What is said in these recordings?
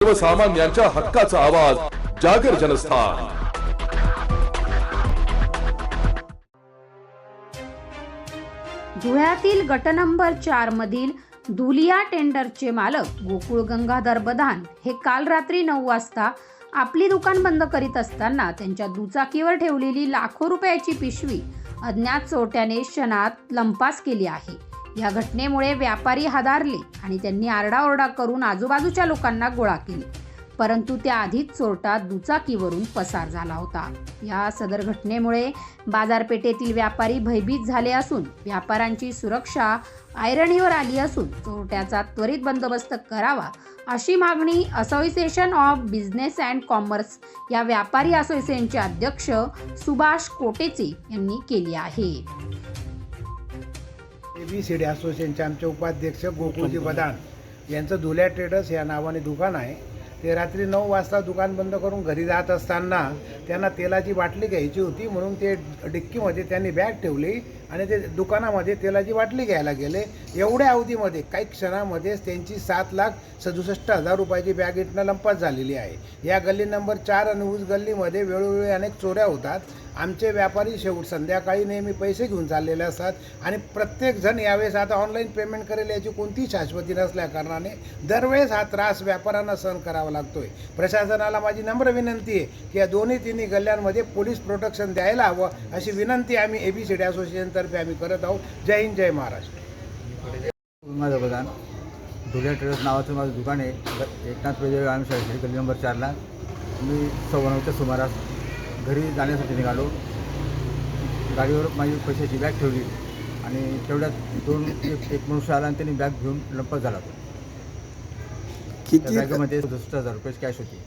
सर्वसामान्यांच्या हक्काचा आवाज जागर जनस्थान। धुळ्यातील गट नंबर 4 मधील धुलिया टेंडरचे मालक गोकुळ गंगाधर बदान हे काल रात्री 9 वाजता आपली दुकान बंद करीत असताना त्यांच्या दुचाकीवर ठेवलेली लाखो रुपयाची पिशवी अज्ञात चोरट्याने क्षणात लंपास केली आहे। या घटनेमुळे व्यापारी हादरले आणि त्यांनी आरडाओरडा करून आजूबाजूच्या लोकांना गोळा केले, परंतु त्याआधीच चोरटा दुचाकीवरून पसार झाला होता। या सदर घटनेमुळे बाजारपेठेतील व्यापारी भयभीत झाले असून व्यापाऱ्यांची सुरक्षा ऐरणीवर आली असून चोरट्याचा त्वरित बंदोबस्त करावा अशी मागणी association of business and commerce या व्यापारी असोसिएशनचे अध्यक्ष सुभाष कोटेचे यांनी केली आहे। एबीसीडी असोसिएशनचे आमचे उपाध्यक्ष गोकुळजी बदान यांचं धुलिया ट्रेडर्स या नावाने दुकान आहे। ते रात्री 9 वाजता दुकान बंद करून घरी जात असताना त्यांना तेलाची बाटली घ्यायची होती, म्हणून ते डिक्कीमध्ये त्यांनी बॅग ठेवली आणि ते दुकानामध्ये तेलाची बाटली घ्यायला गेले। एवढ्या अवधीमध्ये काही क्षणामध्येच त्यांची 7,67,000 रुपयाची बॅग इथनं लंपास झालेली आहे। या गल्ली नंबर 4 आणि ऊस गल्लीमध्ये वेळोवेळी अनेक चोऱ्या होतात। आमचे व्यापारी संध्याकाळी नेहमी पैसे घेऊन चाललेले असतात आणि प्रत्येकजण यावेळेस आता ऑनलाईन पेमेंट करेल याची कोणतीही शाश्वती नसल्या कारणाने दरवेळेस हा त्रास व्यापाऱ्यांना सहन करावा लागतोय। प्रशासनाला माझी नम्र विनंती आहे की या तिन्ही गल्ल्यांमध्ये पोलीस प्रोटेक्शन द्यायला हवं अशी विनंती आम्ही एबीसीडी असोसिएशनतर्फे आम्ही करत आहोत। जय हिंद, जय महाराष्ट्र। माझं बदान धुलिया ट्रेडर्स नावाचं माझं दुकान आहे। एकनाथ पेजे आमच्या गल्ली नंबर 4ला मी 9:15च्या सुमारास घरी जाण्यासाठी निघालो। गाडीवर माझी पैशाची बॅग ठेवली आणि तेवढ्यात एक मनुष्य आला आणि त्यांनी बॅग घेऊन लंपास झाला। किती बॅगेमध्ये 67,000 रुपये कॅश होती।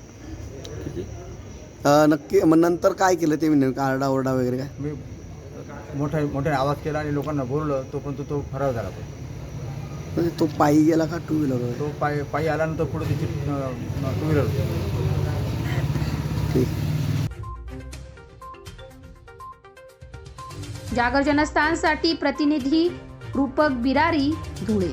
नक्की मग नंतर काय केलं ते नेमकं आरडाओरडा वगैरे काय? मी मोठ्याने आवाज केला आणि लोकांना बोललो, तोपर्यंत तो फरार झाला। म्हणजे तो पायी गेला का टू व्हीलर? तो पायी आल्यानंतर पुढे त्याची 2 व्हीलर होती। ठीक। जागर जनस्थानसाठी प्रतिनिधी रूपक बिरारी, धुळे।